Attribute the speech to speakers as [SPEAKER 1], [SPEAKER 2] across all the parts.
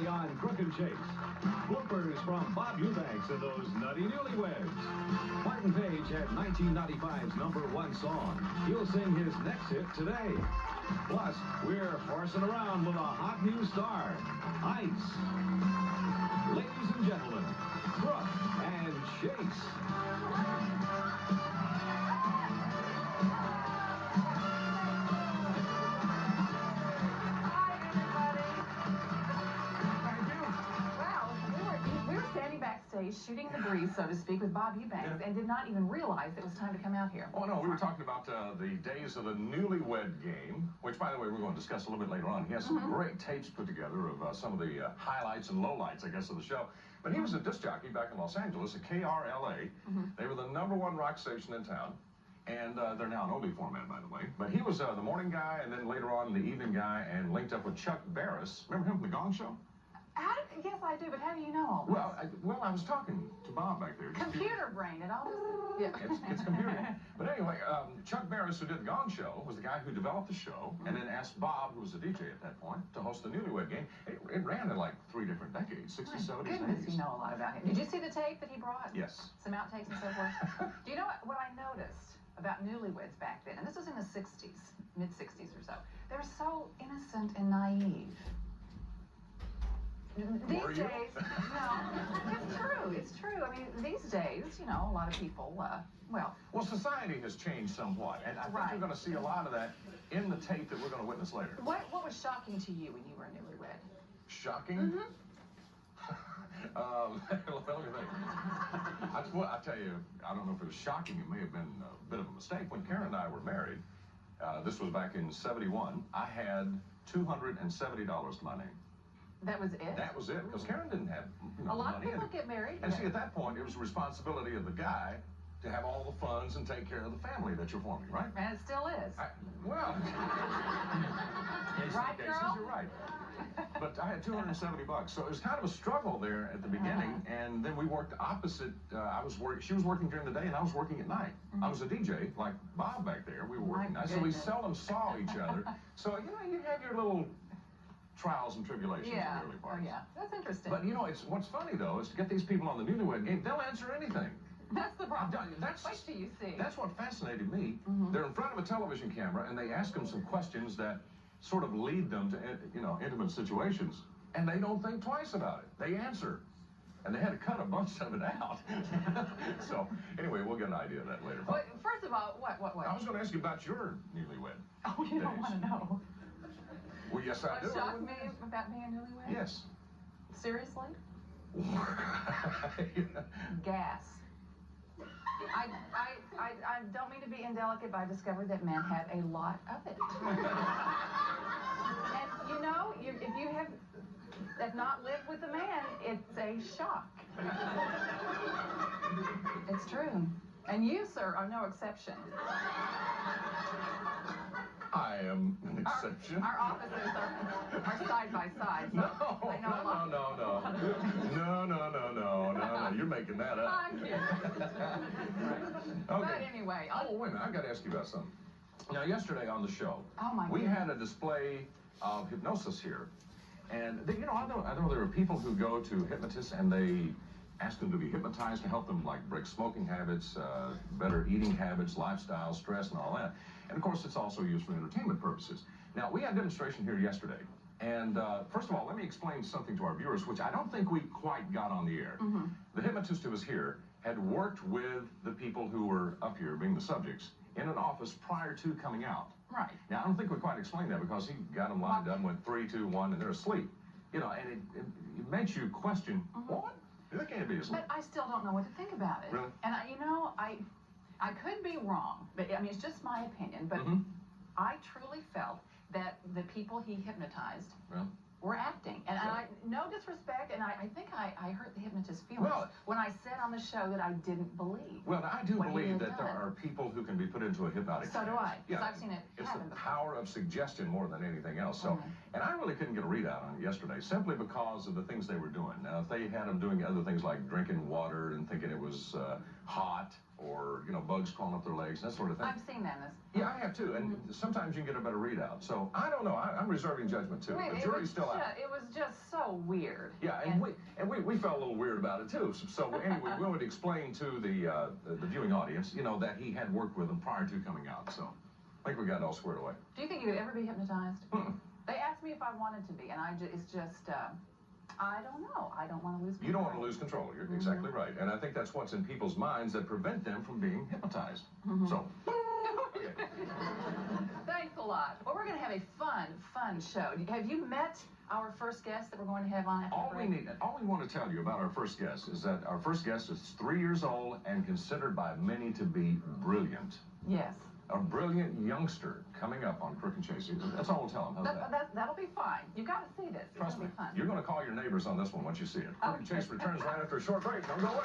[SPEAKER 1] today on Crook and Chase. Bloopers from Bob Eubanks and those nutty newlyweds. Martin Page had 1995's #1 song. He'll sing his next hit today. Plus, we're horsing around with a hot new star, Ice. Ladies and gentlemen, Crook and Chase.
[SPEAKER 2] Shooting the breeze, so to speak, with Bob Eubanks, and did not even realize it was time to come out here.
[SPEAKER 3] Oh, no, we were talking about the days of the newlywed game, which, by the way, we're going to discuss a little bit later on. He has some great tapes put together of some of the highlights and lowlights, I guess, of the show. But he was a disc jockey back in Los Angeles at KRLA. They were the #1 rock station in town. And they're now an oldie format, by the way. But he was the morning guy, and then later on the evening guy, and linked up with Chuck Barris. Remember him from The Gong Show?
[SPEAKER 2] Yes, I do, but how do you know all this?
[SPEAKER 3] Well, I was talking to Bob back there.
[SPEAKER 2] Computer brain, it all
[SPEAKER 3] yeah. It's computer. But anyway, Chuck Barris, who did The Gong Show, was the guy who developed the show, and then asked Bob, who was a DJ at that point, to host the Newlywed Game. It ran in like 3 different decades, 60s, 70s,
[SPEAKER 2] Goodness,
[SPEAKER 3] 80s.
[SPEAKER 2] you know a lot about him. Did you see the tape that he brought?
[SPEAKER 3] Yes.
[SPEAKER 2] Some outtakes and so forth? Do you know what I noticed about newlyweds back then? And this was in the 60s, mid-60s or so. They were so innocent and naive. These days, no, it's true. I mean, these days, you know, a lot of people, well,
[SPEAKER 3] society has changed somewhat, and I think you're going to see a lot of that in the tape that we're going to witness later.
[SPEAKER 2] What was shocking to you when you were a newlywed?
[SPEAKER 3] Shocking? Let me think. I tell you, I don't know if it was shocking. It may have been a bit of a mistake. When Karen and I were married, this was back in '71, I had $270 to my name.
[SPEAKER 2] That was it?
[SPEAKER 3] That was it, because Karen didn't have
[SPEAKER 2] a lot
[SPEAKER 3] money.
[SPEAKER 2] of people get married.
[SPEAKER 3] And see, at that point, it was the responsibility of the guy to have all the funds and take care of the family that you're forming, right?
[SPEAKER 2] And it still is.
[SPEAKER 3] Well, in some cases, you're right. But I had $270, so it was kind of a struggle there at the beginning, and then we worked opposite. She was working during the day, and I was working at night. I was a DJ, like Bob back there. We were working night, so we seldom saw each other. So, you know, you have your little trials and tribulations in the early parts.
[SPEAKER 2] Oh, yeah. That's interesting.
[SPEAKER 3] But, you know, what's funny, though, is to get these people on the Newlywed Game, they'll answer anything.
[SPEAKER 2] That's the problem. What do you see?
[SPEAKER 3] That's what fascinated me. They're in front of a television camera, and they ask them some questions that sort of lead them to, you know, intimate situations, and they don't think twice about it. They answer. And they had to cut a bunch of it out. So, anyway, we'll get an idea of that later.
[SPEAKER 2] Well, first of all, what?
[SPEAKER 3] I was going to ask you about your newlywed.
[SPEAKER 2] Oh, you don't want to know?
[SPEAKER 3] Well, yes, I do.
[SPEAKER 2] What shocked me about being newlywed?
[SPEAKER 3] Yes.
[SPEAKER 2] Seriously? Gas. I don't mean to be indelicate, but I discovered that men have a lot of it. And, you know, if you have not lived with a man, it's a shock. It's true. And you, sir, are no exception.
[SPEAKER 3] I am an exception.
[SPEAKER 2] Our offices are side by side. So
[SPEAKER 3] No. You're making that up.
[SPEAKER 2] I'm kidding.
[SPEAKER 3] Okay.
[SPEAKER 2] But anyway.
[SPEAKER 3] Oh, wait a minute. I've got to ask you about something. Now, yesterday on the show, we had a display of hypnosis here. And, you know, I know there are people who go to hypnotists and they ask them to be hypnotized to help them, like, break smoking habits, better eating habits, lifestyle, stress, and all that. And, of course, it's also used for entertainment purposes. Now, we had a demonstration here yesterday. And, first of all, let me explain something to our viewers, which I don't think we quite got on the air. The hypnotist who was here had worked with the people who were up here, being the subjects, in an office prior to coming out.
[SPEAKER 2] Right.
[SPEAKER 3] Now, I don't think we quite explained that because he got them lined up and went 3, 2, 1, and they're asleep. You know, and it makes you question, what? They can't be asleep.
[SPEAKER 2] But I still don't know what to think about it.
[SPEAKER 3] Really?
[SPEAKER 2] And, you know, I could be wrong, but, I mean, it's just my opinion, but I truly felt that the people he hypnotized were acting. And no disrespect, and I think I hurt the hypnotist's feelings when I said on the show that I didn't believe.
[SPEAKER 3] Well, I do believe that there are people who can be put into a hypnotic
[SPEAKER 2] So do I, because
[SPEAKER 3] yeah,
[SPEAKER 2] I've seen it
[SPEAKER 3] It's
[SPEAKER 2] happen
[SPEAKER 3] the
[SPEAKER 2] before.
[SPEAKER 3] power of suggestion more than anything else. So, and I really couldn't get a readout on it yesterday, simply because of the things they were doing. Now, if they had them doing other things like drinking water and thinking it was hot, or, you know, bugs crawling up their legs, that sort of thing.
[SPEAKER 2] I've seen that in this.
[SPEAKER 3] Yeah, I have too, and sometimes you can get a better readout. So, I don't know. I'm reserving judgment too. The jury's still out.
[SPEAKER 2] It was just so weird.
[SPEAKER 3] Yeah, and we felt a little weird about it too. So anyway, we would explain to the viewing audience, you know, that he had worked with them prior to coming out. So I think we got it all squared away.
[SPEAKER 2] Do you think you could ever be hypnotized? They asked me if I wanted to be, and it's just, I don't know. I don't want to lose control.
[SPEAKER 3] You don't want to lose control. You're exactly right. And I think that's what's in people's minds that prevent them from being hypnotized. So.
[SPEAKER 2] Thanks a lot. Well, we're going to have a fun show. Have you met our first guest that we're going to have on after the break?
[SPEAKER 3] All we want to tell you about our first guest is that our first guest is 3 years old and considered by many to be brilliant.
[SPEAKER 2] Yes.
[SPEAKER 3] A brilliant youngster coming up on Crook and Chase. That's all we'll tell him. How's that?
[SPEAKER 2] That'll be fine. You've got to see this.
[SPEAKER 3] Trust me.
[SPEAKER 2] Be fun.
[SPEAKER 3] You're going to call your neighbors on this one once you see it. Crook and Chase returns right after a short break. Don't go away.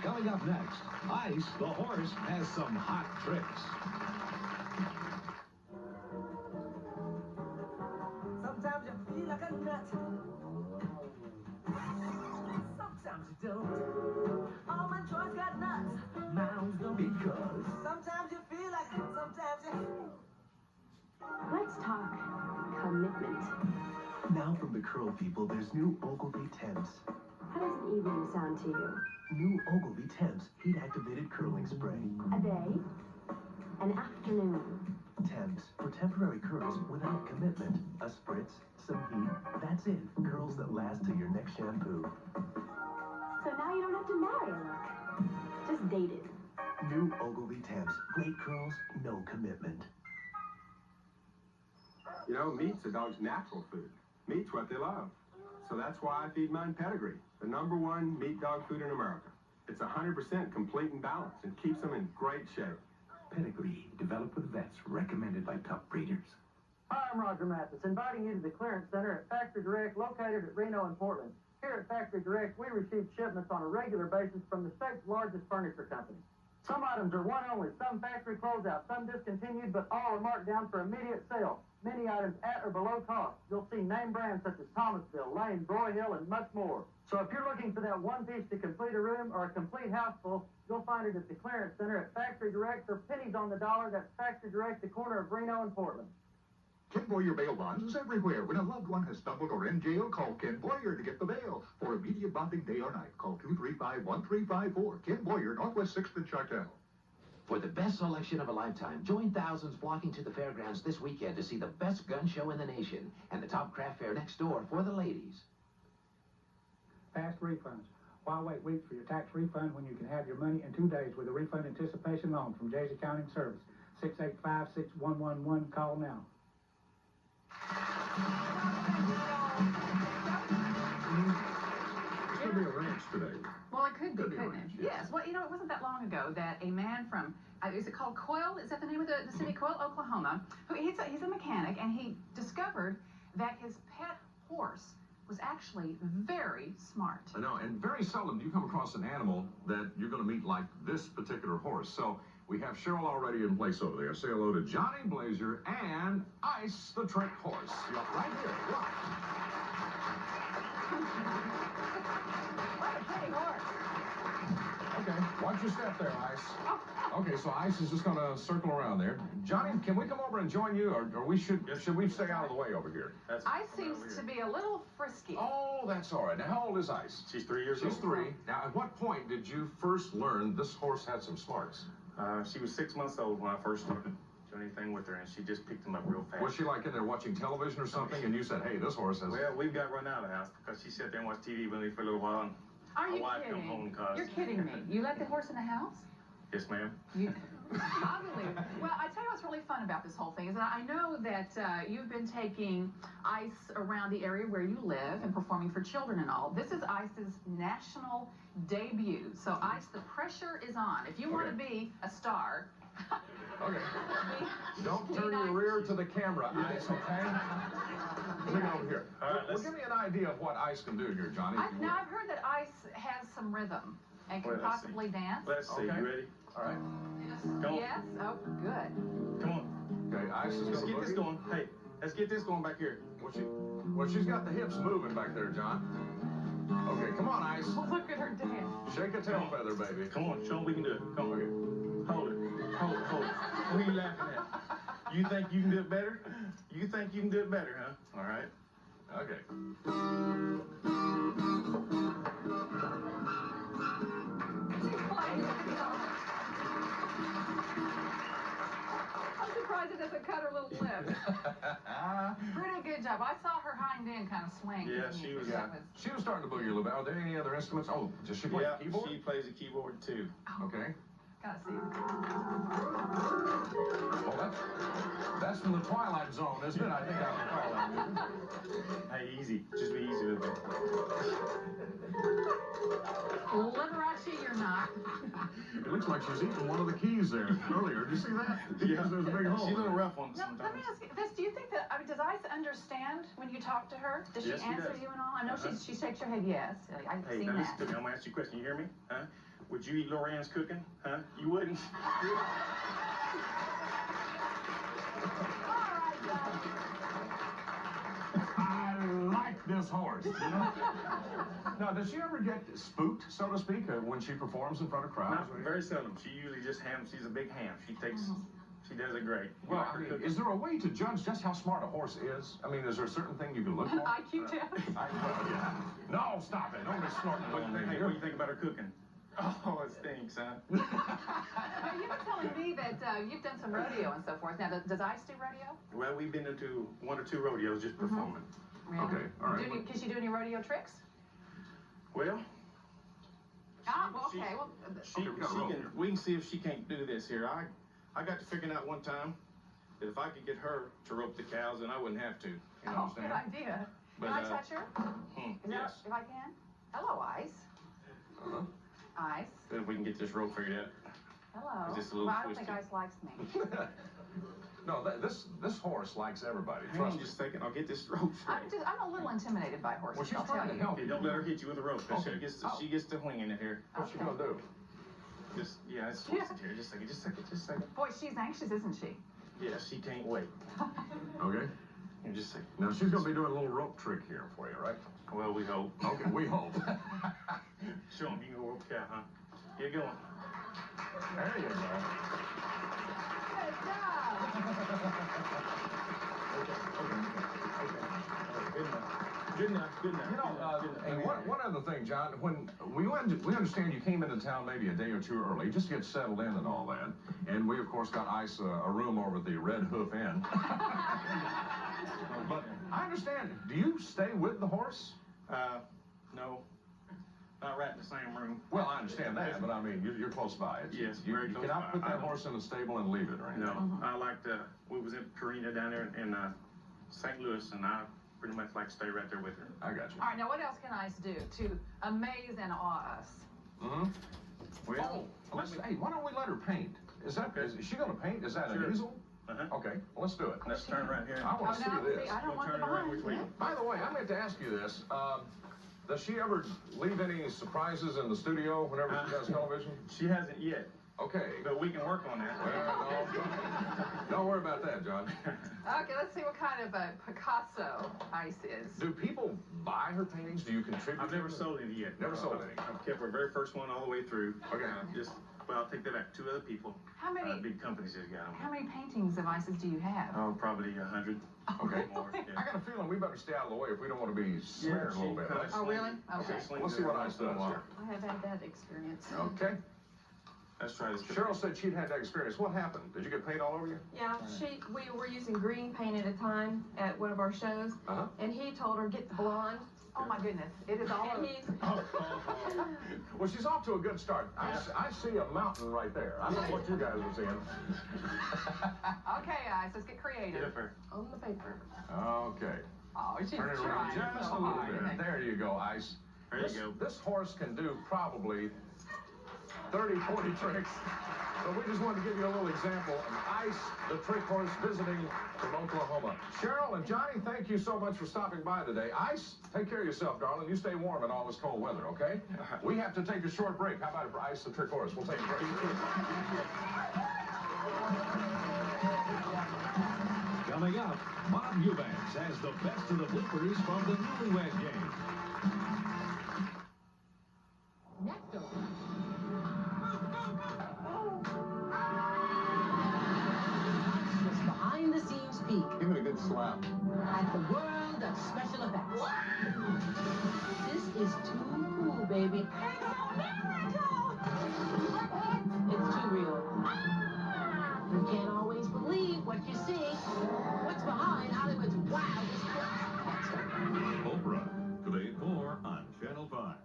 [SPEAKER 1] Coming up next, Ice, the horse, has some hot tricks.
[SPEAKER 4] Sometimes you feel like a nut. Sometimes you don't. All my joints got nuts. Mine don't. Because sometimes you feel like it, sometimes you...
[SPEAKER 5] Let's talk commitment.
[SPEAKER 6] Now from the Curl people, there's new Ogilvy Temps.
[SPEAKER 5] How does an evening sound to you?
[SPEAKER 6] New Ogilvy Temps heat-activated curling spray.
[SPEAKER 5] A day? An afternoon?
[SPEAKER 6] Temps for temporary curls without commitment. A spritz, some heat, that's it. Curls that last till your next shampoo.
[SPEAKER 5] So now you don't have to marry a look. Just date it.
[SPEAKER 6] New Ogilvy Temps. Great curls, no commitment.
[SPEAKER 7] You know, meat's a dog's natural food. Meat's what they love. So that's why I feed mine Pedigree, the #1 meat dog food in America. It's 100% complete and balanced and keeps them in great shape.
[SPEAKER 8] Pedigree, developed with vets, recommended by top breeders.
[SPEAKER 9] Hi, I'm Roger Mathis, inviting you to the clearance center at Factory Direct, located at Reno and Portland. Here at Factory Direct, we receive shipments on a regular basis from the state's largest furniture company. Some items are one only, some factory closeout, some discontinued, but all are marked down for immediate sale. Many items at or below cost. You'll see name brands such as Thomasville, Lane, Broyhill, and much more. So if you're looking for that one piece to complete a room or a complete house full, you'll find it at the clearance center at Factory Direct for pennies on the dollar. That's Factory Direct, the corner of Reno and Portland.
[SPEAKER 10] Ken Boyer bail bonds is everywhere. When a loved one has stumbled or in jail, call Ken Boyer to get the bail. For immediate bonding day or night, call 235-1354. Ken Boyer, Northwest 6th and Chartel.
[SPEAKER 8] For the best selection of a lifetime, join thousands flocking to the fairgrounds this weekend to see the best gun show in the nation and the top craft fair next door for the ladies.
[SPEAKER 11] Fast refunds. Why wait weeks for your tax refund when you can have your money in 2 days with a refund anticipation loan from Jay's Accounting Service? 685-6111. Call now.
[SPEAKER 3] It's going to be a ranch today.
[SPEAKER 2] Well, it could be, couldn't it? Yes. Well, you know, it wasn't that long ago that a man from, is it called Coyle? Is that the name of the city? Coyle, Oklahoma. He's a mechanic, and he discovered that his pet horse was actually very smart.
[SPEAKER 3] I know, and very seldom do you come across an animal that you're going to meet like this particular horse. So we have Cheryl already in place over there. Say hello to Johnny Blasier and Ice the Trick Horse. You're right here. Look.
[SPEAKER 2] What a pretty horse.
[SPEAKER 3] Okay, watch your step there, Ice. Okay, so Ice is just going to circle around there. Johnny, can we come over and join you, or should we stay out of the way over here?
[SPEAKER 2] Ice seems to be a little frisky.
[SPEAKER 3] Oh, that's all right. Now, how old is Ice?
[SPEAKER 7] She's 3 years old.
[SPEAKER 3] She's 3. Now, at what point did you first learn this horse had some smarts?
[SPEAKER 7] She was 6 months old when I first started doing anything with her, and she just picked them up real fast.
[SPEAKER 3] Was she like in there watching television or something, and you said, hey, this horse has...
[SPEAKER 7] Well, we've got run out of the house because she sat there and watched TV with me for a little while. And
[SPEAKER 2] Are you
[SPEAKER 7] wife
[SPEAKER 2] kidding?
[SPEAKER 7] Come home cause...
[SPEAKER 2] You're kidding me. You let the horse in the house?
[SPEAKER 7] Yes, ma'am.
[SPEAKER 2] I believe it. Well, I tell you what's really fun about this whole thing is that I know that you've been taking Ice around the area where you live and performing for children and all. This is Ice's national debut. So, Ice, the pressure is on. If you want to be a star...
[SPEAKER 3] Okay. Don't turn your rear to the camera, Ice, okay? Bring it over here. Well, give me an idea of what Ice can do here, Johnny.
[SPEAKER 2] Now, I've heard that Ice has some rhythm and can possibly dance.
[SPEAKER 7] Let's see.
[SPEAKER 3] Okay.
[SPEAKER 7] You ready?
[SPEAKER 3] All right.
[SPEAKER 2] Yes? Oh, good.
[SPEAKER 7] Come on.
[SPEAKER 3] Okay, Ice is going to
[SPEAKER 7] Let's get this going. Hey,
[SPEAKER 12] Let's get this going back here.
[SPEAKER 3] Well, she's got the hips moving back there, John. Okay, come on, Ice.
[SPEAKER 2] Look at her dance.
[SPEAKER 3] Shake a tail feather, baby.
[SPEAKER 12] Come on, show them we can do it. Come on.
[SPEAKER 3] Okay.
[SPEAKER 12] Hold it. Hold it. What are you laughing at? You think you can do it better? You think you can do it better, huh? All right.
[SPEAKER 3] Okay.
[SPEAKER 2] I'm surprised it doesn't cut her little lips. Pretty good job. I saw her hind end kind of swing.
[SPEAKER 12] Yeah, she was.
[SPEAKER 3] She was starting to boogie a little bit. Are there any other instruments? Oh, does she play the keyboard?
[SPEAKER 12] She plays the keyboard too.
[SPEAKER 3] Okay.
[SPEAKER 2] Gotta see.
[SPEAKER 3] Well, that's from the Twilight Zone, isn't it? I think I recall that.
[SPEAKER 12] Hey, easy. Just be easy with it.
[SPEAKER 2] Liberace, you're not.
[SPEAKER 3] It looks like she's eating one of the keys there earlier. Did you see that?
[SPEAKER 12] Yeah.
[SPEAKER 3] There's a big hole.
[SPEAKER 12] She's a little rough on it
[SPEAKER 2] Now, let me ask you this. Do you think that, does Ice understand when you talk to her? Does she answer you and all? I know she shakes her head yes. I've seen
[SPEAKER 12] now
[SPEAKER 2] that.
[SPEAKER 12] listen to me. I'm going to ask you a question. You hear me? Huh? Would you eat Lorianne's cooking? Huh? You wouldn't?
[SPEAKER 3] I like this horse. You know? Now, does she ever get spooked, so to speak, when she performs in front of crowds?
[SPEAKER 12] Not very seldom. She usually just she's a big ham. She does it great.
[SPEAKER 3] Well, I mean, is there a way to judge just how smart a horse is? I mean, is there a certain thing you can look for?
[SPEAKER 2] IQ test.
[SPEAKER 3] No, stop it. Don't be snorting.
[SPEAKER 12] What do you think about her cooking? Oh, it stinks, huh?
[SPEAKER 2] Now, you were telling me that you've done some rodeo and so forth. Now, does Ice do rodeo?
[SPEAKER 12] Well, we've been into 1 or 2 rodeos just performing.
[SPEAKER 2] Really?
[SPEAKER 3] Okay, all right.
[SPEAKER 2] Can she do any rodeo tricks?
[SPEAKER 12] Well,
[SPEAKER 2] okay. Well,
[SPEAKER 12] we can see if she can't do this here. I got to figuring out one time that if I could get her to rope the cows, then I wouldn't have to. You understand?
[SPEAKER 2] Good idea.
[SPEAKER 12] But,
[SPEAKER 2] can I touch her?
[SPEAKER 12] Yes.
[SPEAKER 2] If I can? Hello, Ice. Ice.
[SPEAKER 12] Then we can get this rope figured out.
[SPEAKER 2] Hello.
[SPEAKER 12] Just a little
[SPEAKER 2] I don't think Ice likes me.
[SPEAKER 3] No, this horse likes everybody.
[SPEAKER 12] Hang on just a second. I'll get this rope straight.
[SPEAKER 2] I'm a little intimidated by horses.
[SPEAKER 3] Well, she's trying to help you.
[SPEAKER 12] Don't let her hit you with a rope. Okay. She gets to winging it here.
[SPEAKER 3] What's she gonna do?
[SPEAKER 12] It's here. Just a second.
[SPEAKER 2] Boy, she's anxious, isn't she?
[SPEAKER 12] Yeah, she can't wait.
[SPEAKER 3] Okay.
[SPEAKER 12] Just a second.
[SPEAKER 3] Now she's gonna be doing a little rope trick here for you, right?
[SPEAKER 12] Well, we hope.
[SPEAKER 3] Okay, we hope.
[SPEAKER 12] Show him you can go rope cow, huh? Get going.
[SPEAKER 3] There you go.
[SPEAKER 2] Good job.
[SPEAKER 12] Good enough.
[SPEAKER 3] You know, and one other thing, John, when we understand you came into town maybe a day or 2 early, just to get settled in and all that, and we of course got Ice a room over at the Red Hoof Inn. But I understand. Do you stay with the horse?
[SPEAKER 12] No. Not right in the same room.
[SPEAKER 3] Well, I understand that, but I mean, you're close by.
[SPEAKER 12] Yes,
[SPEAKER 3] you
[SPEAKER 12] very close
[SPEAKER 3] cannot
[SPEAKER 12] by.
[SPEAKER 3] put that horse in a stable and leave it, right?
[SPEAKER 12] No, I like we was in Karina down there in St. Louis, and I pretty much like to stay right there with her.
[SPEAKER 3] I got you.
[SPEAKER 2] All right, now what else can Ice do to amaze and awe us?
[SPEAKER 12] Well,
[SPEAKER 3] hey, why don't we let her paint? Is she going to paint? Is that an easel? Okay, well, let's do it.
[SPEAKER 12] Let's turn right here.
[SPEAKER 3] I want to see this.
[SPEAKER 2] I don't want the behind.
[SPEAKER 3] By the way, I meant to ask you this. Does she ever leave any surprises in the studio whenever she does television?
[SPEAKER 12] She hasn't yet.
[SPEAKER 3] Okay.
[SPEAKER 12] But we can work on that.
[SPEAKER 3] Well, don't worry about that, John.
[SPEAKER 2] Okay, let's see what kind of a Picasso Ice is.
[SPEAKER 3] Do people buy her paintings? Do you contribute?
[SPEAKER 12] I've never sold any yet.
[SPEAKER 3] Never sold any.
[SPEAKER 12] I've kept her very first one all the way through.
[SPEAKER 3] Okay.
[SPEAKER 12] Well, I'll take that back. 2 other people.
[SPEAKER 2] How many
[SPEAKER 12] big companies have got them.
[SPEAKER 2] How many paintings of Ice's do you have?
[SPEAKER 12] Oh, probably 100.
[SPEAKER 3] Okay.
[SPEAKER 12] More. Yeah.
[SPEAKER 3] I got a feeling we better stay out of the way if we don't want to be snared a little bit.
[SPEAKER 2] Oh, really? Okay.
[SPEAKER 3] We'll see what Ice does here.
[SPEAKER 5] I have had that experience.
[SPEAKER 3] Okay.
[SPEAKER 12] Let's try this.
[SPEAKER 3] Cheryl said she'd had that experience. What happened? Did you get paint all over you?
[SPEAKER 5] Yeah, we were using green paint at a time at one of our shows, and he told her, get the blonde.
[SPEAKER 2] Oh my goodness, it is all over.
[SPEAKER 3] Well, she's off to a good start. I see a mountain right there. I don't know what you guys are seeing.
[SPEAKER 2] Okay, Ice, let's get creative.
[SPEAKER 5] On the paper.
[SPEAKER 3] Okay.
[SPEAKER 2] Oh, she's
[SPEAKER 3] Turn it around just a little bit. There you go, Ice.
[SPEAKER 12] There you go.
[SPEAKER 3] This horse can do probably 30, 40 tricks. So we just wanted to give you a little example of Ice, the trick horse, visiting from Oklahoma. Cheryl and Johnny, thank you so much for stopping by today. Ice, take care of yourself, darling. You stay warm in all this cold weather, okay? We have to take a short break. How about it for Ice, the trick horse? We'll take a break.
[SPEAKER 1] Coming up, Bob Eubanks has the best of the bloopers from the Newlywed Game.
[SPEAKER 13] Next over. This behind-the-scenes peek
[SPEAKER 7] Give it a good slap.
[SPEAKER 13] at the world of special effects. This is too cool, baby. It's a miracle! It's too real. You can't always believe what you see. What's behind Hollywood's wildest effects?
[SPEAKER 1] Oprah, today at 4 on Channel 5.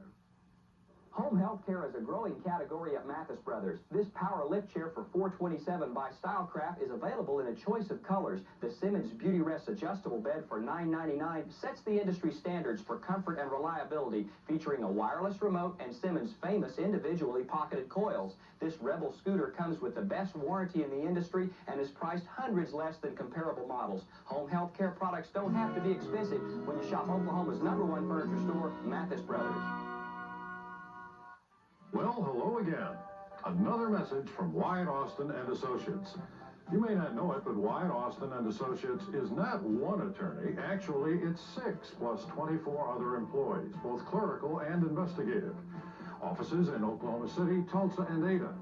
[SPEAKER 14] Home health care is a growing category at Mathis Brothers. This power lift chair for $427 by Stylecraft is available in a choice of colors. The Simmons Beauty Rest adjustable bed for $9.99 sets the industry standards for comfort and reliability, featuring a wireless remote and Simmons' famous individually pocketed coils. This Rebel scooter comes with the best warranty in the industry and is priced hundreds less than comparable models. Home health care products don't have to be expensive when you shop Oklahoma's #1 furniture store, Mathis Brothers.
[SPEAKER 15] Well, hello again. Another message from Wyatt Austin and Associates. You may not know it, but Wyatt Austin and Associates is not one attorney. Actually, it's 6 plus 24 other employees, both clerical and investigative. Offices in Oklahoma City, Tulsa, and Ada.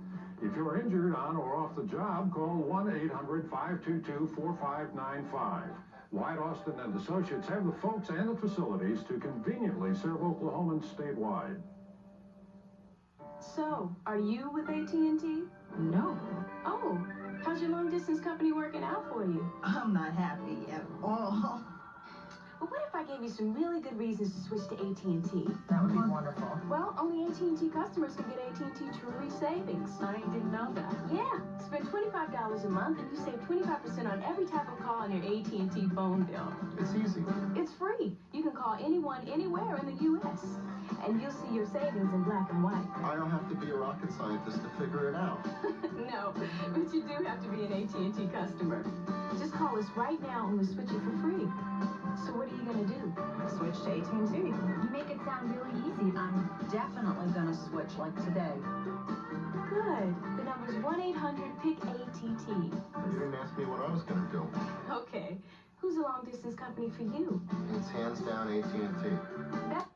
[SPEAKER 15] If you're injured on or off the job, call 1-800-522-4595. Wyatt Austin and Associates have the folks and the facilities to conveniently serve Oklahomans statewide.
[SPEAKER 5] So, are you with AT&T?
[SPEAKER 16] No.
[SPEAKER 5] Oh, how's your long-distance company working out for you?
[SPEAKER 16] I'm not happy at all.
[SPEAKER 5] But what if I gave you some really good reasons to switch to AT&T?
[SPEAKER 16] That would be wonderful.
[SPEAKER 5] Well, only AT&T customers can get AT&T True Reach Savings.
[SPEAKER 16] I didn't know that.
[SPEAKER 5] Yeah, spend $25 a month and you save 25% on every type of call on your AT&T phone bill.
[SPEAKER 7] It's easy.
[SPEAKER 5] It's free. You can call anyone, anywhere in the U.S. And you'll see your savings in black and white.
[SPEAKER 7] I don't have to be a rocket scientist to figure it out.
[SPEAKER 5] No, but you do have to be an AT&T customer. Just call us right now and we'll switch it for free. So what are you going to do? Switch to AT&T.
[SPEAKER 16] You make it sound really easy. I'm definitely going to switch, like today.
[SPEAKER 5] Good. The number's 1-800-PIC-ATT.
[SPEAKER 7] You didn't ask me what I was going to do.
[SPEAKER 5] Okay. Who's a long-distance company for you?
[SPEAKER 7] It's hands down AT&T.
[SPEAKER 5] That